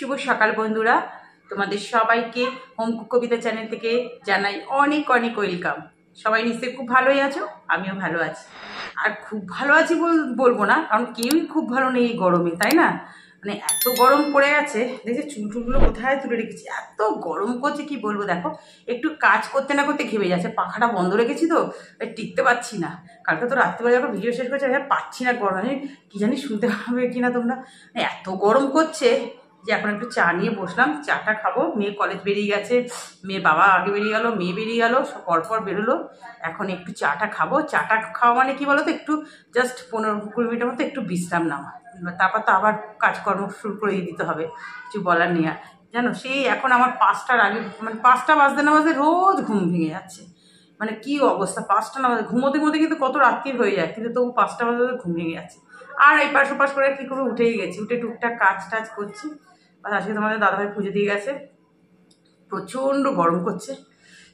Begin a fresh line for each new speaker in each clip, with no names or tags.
শুভ সকাল বন্ধুরা, তোমাদের সবাইকে হোম কুক কবিতা চ্যানেল থেকে জানাই অনেক অনেক ওয়েলকাম। সবাই নিশ্চয়ই খুব ভালোই আছো, আমিও ভালো আছি। আর খুব ভালো আছি বলবো না, কারণ কেউই খুব ভালো নেই এই গরমে, তাই না? মানে এত গরম পড়ে গেছে, দেখছি চুলটুলগুলো কোথায় তুলে রেখেছি, এত গরম করছে কি বলবো। দেখো একটু কাজ করতে না করতে ঘেমে যাচ্ছে, পাখাটা বন্ধ রেখেছি তো টিকতে পারছি না। কালকে তো রাত্রিবেলা যখন ভিডিও শেষ করছে পাচ্ছি না গরম, কি জানি শুনতে পাবে কিনা তোমরা। এত গরম করছে যে এখন একটু চা নিয়ে বসলাম, চাটা খাবো। মেয়ে কলেজ বেরিয়ে গেছে, মেয়ের বাবা আগে বেরিয়ে গেল, মেয়ে বেরিয়ে গেল, সব পরপর বেরোলো। এখন একটু চাটা খাবো। চাটা খাওয়া মানে কি বলো তো, একটু জাস্ট 15-20 মিনিটের মতো একটু বিশ্রাম নেওয়া, তারপর তো আবার কাজকর্ম শুরু করে দিতে হবে, কিছু বলার নেই। আর জানো সেই এখন আমার 5টার আগে, মানে 5টা বাজতে না বাজতে রোজ ঘুম ভেঙে যাচ্ছে। মানে কি অবস্থা, 5টা না বাজে ঘুমোতে ঘুমোতে কিন্তু কত রাত্রির হয়ে যায়, কিন্তু তবু 5টা বাজে ঘুম ভেঙে যাচ্ছে। আর এই পাশ ওপাশ করে কি করে উঠেই গেছি, উঠে টুকটাক কাজ টাজ করছি। আর আজকে তোমাদের দাদাভাই পুজো দিয়ে গেছে, প্রচণ্ড গরম করছে।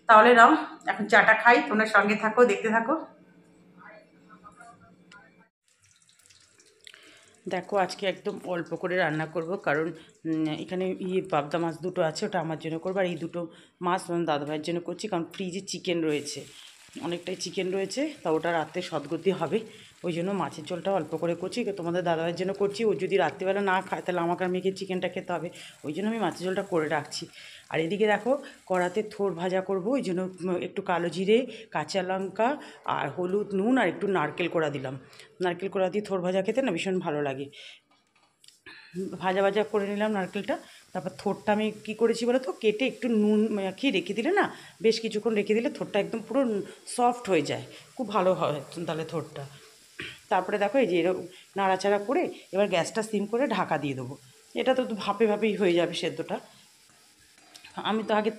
তাহলে নাও এখন চাটা খাই, তোমরা সঙ্গে থাকো, দেখতে থাকো। দেখো আজকে একদম অল্প করে রান্না করব, কারণ এখানে পাবদা মাছ দুটো আছে, ওটা আমার জন্য করবো। আর এই দুটো মাছ দাদাভাইয়ের জন্য করছি, কারণ ফ্রিজে চিকেন রয়েছে, অনেকটাই চিকেন রয়েছে, তা ওটা রাতে সদগতি হবে। ওই জন্য মাছের ঝোলটা অল্প করে করছি, তোমাদের দাদাভাইয়ের জন্য করছি। ও যদি রাত্রিবেলা না খায় তাহলে আমাকে আর মেয়েকে চিকেনটা খেতে হবে, ওই জন্য আমি মাছের ঝোলটা করে রাখছি। আর এদিকে দেখো কড়াতে থোড় ভাজা করব, ওই জন্য একটু কালো জিরে, কাঁচা লঙ্কা আর হলুদ, নুন আর একটু নারকেল কোড়া দিলাম। নারকেল কোড়া দিয়ে থোড় ভাজা খেতে না ভীষণ ভালো লাগে। ভাজা ভাজা করে নিলাম নারকেলটা। তারপর থোড়টা আমি কী করেছি বলো তো, কেটে একটু নুন মাখিয়ে রেখে দিলে না, বেশ কিছুক্ষণ রেখে দিলে থোড়টা একদম পুরো সফট হয়ে যায়, খুব ভালো হয় তাহলে থোড়টা। তারপরে দেখো এই যে এরকম নাড়াচাড়া করে এবার গ্যাসটা সিম করে ঢাকা দিয়ে দেবো। এটা তো ভাপে ভাপেই হয়ে যাবে সেদ্ধটা। আমি তো আগে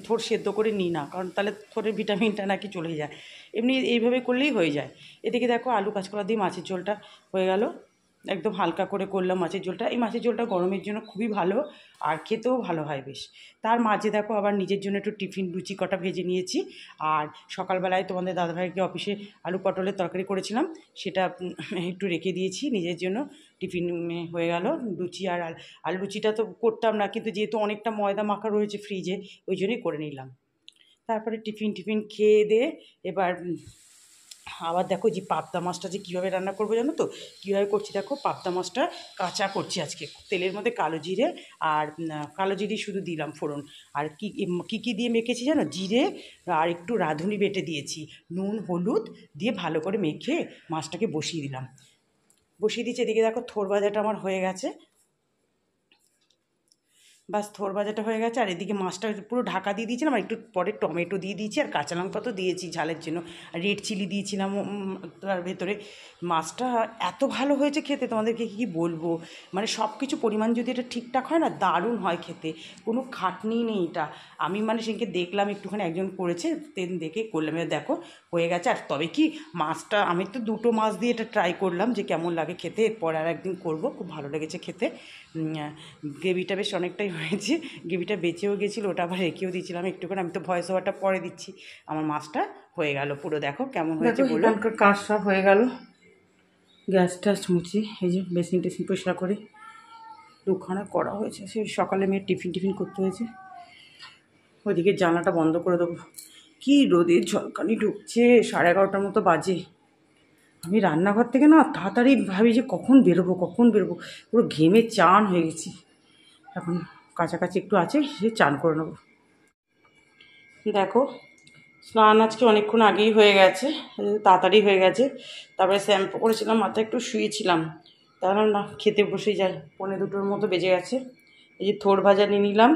থোড় সেদ্ধ করে নিই না, কারণ তাহলে থোড়ের ভিটামিনটা নাকি চলে যায়, এমনি এইভাবে করলেই হয়ে যায়। এদিকে দেখো আলু কাঁচকলা দিয়ে মাছের ঝোলটা হয়ে গেল, একদম হালকা করে করলাম মাছের ঝোলটা। এই মাছের ঝোলটা গরমের জন্য খুবই ভালো, আর খেতেও ভালো হয় বেশ। তার মাঝে দেখো আবার নিজের জন্য একটু টিফিন লুচি কটা ভেজে নিয়েছি। আর সকালবেলায় তোমাদের দাদাভাইকে অফিসে আলু পটলের তরকারি করেছিলাম, সেটা একটু রেখে দিয়েছি নিজের জন্য। টিফিন হয়ে গেল লুচি। আর আলু লুচিটা তো করতাম না, কিন্তু যেহেতু অনেকটা ময়দা মাখা রয়েছে ফ্রিজে, ওই জন্যই করে নিলাম। তারপরে টিফিন খেয়ে দিয়ে এবার আবার দেখো যে পাবদা মাছটা যে কীভাবে রান্না করবো জানো তো, কীভাবে করছি দেখো। পাবদা মাছটা কাঁচা করছি আজকে, তেলের মধ্যে কালো জিরে আর কালো জিরে শুধু দিলাম ফোড়ন। আর কী দিয়ে মেখেছি জানো, জিরে আর একটু রাঁধুনি বেটে দিয়েছি, নুন হলুদ দিয়ে ভালো করে মেখে মাছটাকে বসিয়ে দিলাম। বসিয়ে দিচ্ছি। এদিকে দেখো থোড় ভাজাটা আমার হয়ে গেছে, বাস থোড় ভাজাটা হয়ে গেছে। আর এদিকে মাছটা পুরো ঢাকা দিয়ে দিয়েছিলাম, আর একটু পরে টমেটো দিয়ে দিয়েছি, আর কাঁচা লঙ্কা তো দিয়েছি ঝালের জন্য, আর রেড চিলি দিয়েছিলাম তার ভেতরে। মাছটা এত ভালো হয়েছে খেতে, তোমাদেরকে কী বলবো। মানে সব কিছু পরিমাণ যদি এটা ঠিকঠাক হয় না, দারুণ হয় খেতে, কোনো খাটনি নেই এটা। আমি মানে সেদিনকে দেখলাম একটুখানি একজন করেছে, তেন দেখে করলাম, দেখো হয়ে গেছে। আর তবে কি মাছটা আমি তো দুটো মাছ দিয়ে এটা ট্রাই করলাম যে কেমন লাগে খেতে, এরপর আর একদিন করবো, খুব ভালো লেগেছে খেতে। গ্রেভিটা বেশ অনেকটাই হয়েছে, গ্রেভিটা বেঁচেও গেছিলো, ওটা আবার রেখেও দিয়েছিলাম একটুখানি। আমি তো ভয়েস ওভারটা পরে দিচ্ছি। আমার মাছটা হয়ে গেল পুরো, দেখো কেমন হয়েছে বলো। এখানকার কাজ সব হয়ে গেল, গ্যাস ট্যাস মুছি, এই যে বেসিন টেসিন পরিষ্কার করে দুখানা করা হয়েছে। সেই সকালে মেয়ের টিফিন করতে হয়েছে। ওইদিকে জানলাটা বন্ধ করে দেবো, কি রোদের ঝলকানি ঢুকছে, 11:30টার মতো বাজে। আমি রান্নাঘর থেকে না তাড়াতাড়ি ভাবি যে কখন বেরোবো, পুরো ঘেমে চান হয়ে গেছি। এখন কাছাকাছি একটু আছে, সে চান করে নেবো। দেখো স্নান আজকে অনেকক্ষণ আগেই হয়ে গেছে, তাড়াতাড়ি হয়ে গেছে। তারপরে শ্যাম্পু করেছিলাম, মাথায় একটু শুয়েছিলাম, তাহলে না খেতে বসে যাই। 1:45 মতো বেজে গেছে। এই যে থোড় ভাজা নিয়ে নিলাম।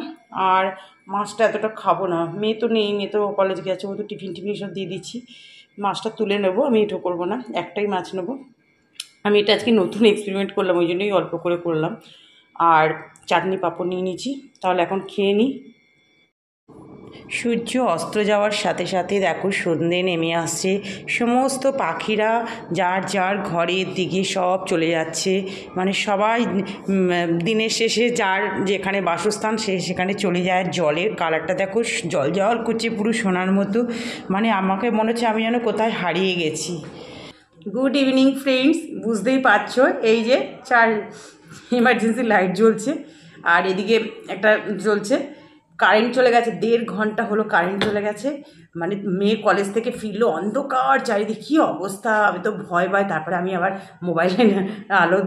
আর মাছটা এতটা খাবো না, মেয়ে তো নেই, মেয়ে তো কলেজে গেছে, ও তো টিফিন সব দিয়ে দিচ্ছি। মাছটা তুলে নেবো, আমি এটাও করবো না, একটাই মাছ নেবো। আমি এটা আজকে নতুন এক্সপেরিমেন্ট করলাম, ওই জন্যই অল্প করে করলাম। আর চাটনি পাঁপড় নিয়ে নিয়েছি, তাহলে এখন খেয়ে নিই। সূর্য অস্ত যাওয়ার সাথে সাথে দেখো সন্ধ্যে নেমে আসছে, সমস্ত পাখিরা যার যার ঘরের দিকে সব চলে যাচ্ছে। মানে সবাই দিনের শেষে যার যেখানে বাসস্থান সে সেখানে চলে যায়। জলের কালারটা দেখো জল জল করছে, পুরো সোনার মতো। মানে আমাকে মনে হচ্ছে আমি যেন কোথায় হারিয়ে গেছি। গুড ইভিনিং ফ্রেন্ডস, বুঝতেই পারছো এই যে 4 ইমার্জেন্সি লাইট জ্বলছে। আর এদিকে একটা চলছে, কারেন্ট চলে গেছে, 1.5 ঘন্টা হলো কারেন্ট চলে গেছে। মানে মেয়ে কলেজ থেকে ফিরলো, অন্ধকার চারিদিকে, কী অবস্থা, আমি তো ভয় পাই। তারপরে আমি আবার মোবাইলে আলো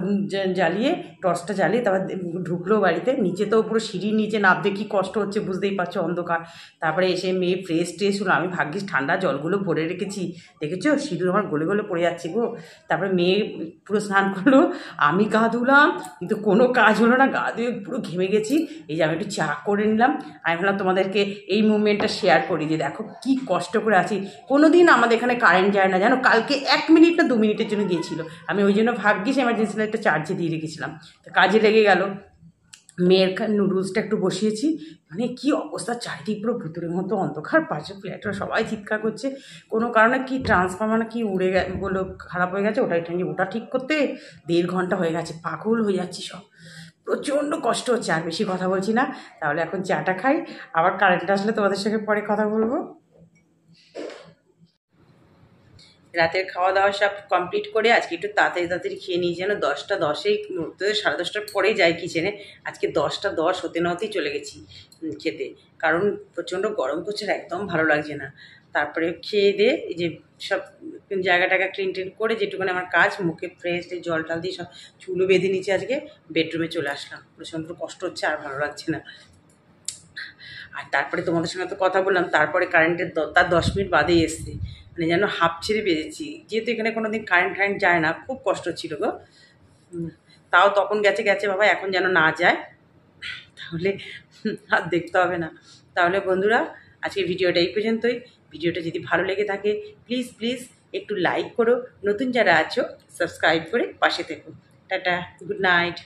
জ্বালিয়ে, টর্চটা জ্বালিয়ে তারপর ঢুকলো বাড়িতে। নিচে তো পুরো সিঁড়ির নিচে নামতে কী কষ্ট হচ্ছে বুঝতেই পারছো, অন্ধকার। তারপরে এসে মেয়ে ফ্রেশ ট্রেশ হলো, আমি ভাগ্যিস ঠান্ডা জলগুলো ভরে রেখেছি, দেখেছো সিঁদুর আমার গলে গলে পড়ে যাচ্ছে গো। তারপরে মেয়ে পুরো স্নান করলো, আমি গা ধুলাম, কিন্তু কোনো কাজ হলো না, গা ধুয়ে পুরো ঘেমে গেছি। এই যে আমি একটু চা করে নিলাম। আমি ভাবলাম তোমাদেরকে এই মুভমেন্টটা শেয়ার করি, যে দেখো কি কষ্ট করে আছি। কোনো দিন আমাদের এখানে কারেন্ট যায় না জানো, কালকে 1 মিনিট না 2 মিনিটের জন্য গিয়েছিল। আমি ওই জন্য ভাগ্যিস এমার্জেন্সি লাইটটা চার্জে দিয়ে রেখেছিলাম, কাজে লেগে গেল। মেয়ের নুডলসটা একটু বসিয়েছি, মানে কি অবস্থা, চারিদিক পুরো ভুতুরের মতো অন্ধকার, পাশে ফ্ল্যাটরা সবাই চিৎকার করছে। কোনো কারণে কি ট্রান্সফরমার কি উড়ে বললো খারাপ হয়ে গেছে, ওটা ঠিক করতে 1.5 ঘন্টা হয়ে গেছে, পাগল হয়ে যাচ্ছি সব, প্রচণ্ড কষ্ট হচ্ছে। আর বেশি কথা বলছি না, তাহলে এখন চাটা খাই, আবার কারেন্ট আসলে তোমাদের সঙ্গে পরে কথা বলবো। রাতের খাওয়া দাওয়া সব কমপ্লিট করে আজকে একটু তাড়াতাড়ি খেয়ে নিই, যেন 10টা 10-এই, 10:30 পরেই যাই কিচেনে। আজকে 10টা 10 হতে না হতেই চলে গেছি খেতে, কারণ প্রচণ্ড গরম করছে, একদম ভালো লাগছে না। তারপরে খেয়ে দিয়ে এই যে সব জায়গাটাকে ক্লিন টিন করে, যেটুকুনি আমার কাজ, মুখে ফ্রেশ জল টল দিয়ে সব চুলও বেঁধে নিচ্ছি, আজকে বেডরুমে চলে আসলাম। প্রচণ্ড কষ্ট হচ্ছে, আর ভালো লাগছে না। আর তারপরে তোমাদের সঙ্গে তো কথা বললাম, তারপরে কারেন্টের তার 10 মিনিট বাদেই এসছে, মানে যেন হাঁপ ছেড়ে বেজেছি। যেহেতু এখানে কোনো দিন কারেন্ট যায় না, খুব কষ্ট ছিল গো। তাও তখন গেছে বাবা, এখন যেন না যায়, তাহলে আর দেখতে হবে না। তাহলে বন্ধুরা, আজকে ভিডিওটা এই পর্যন্তই। ভিডিওটা যদি ভালো লেগে থাকে প্লিজ একটু লাইক করো, নতুন যারা আছো সাবস্ক্রাইব করে পাশে থেকো। Tata, good night.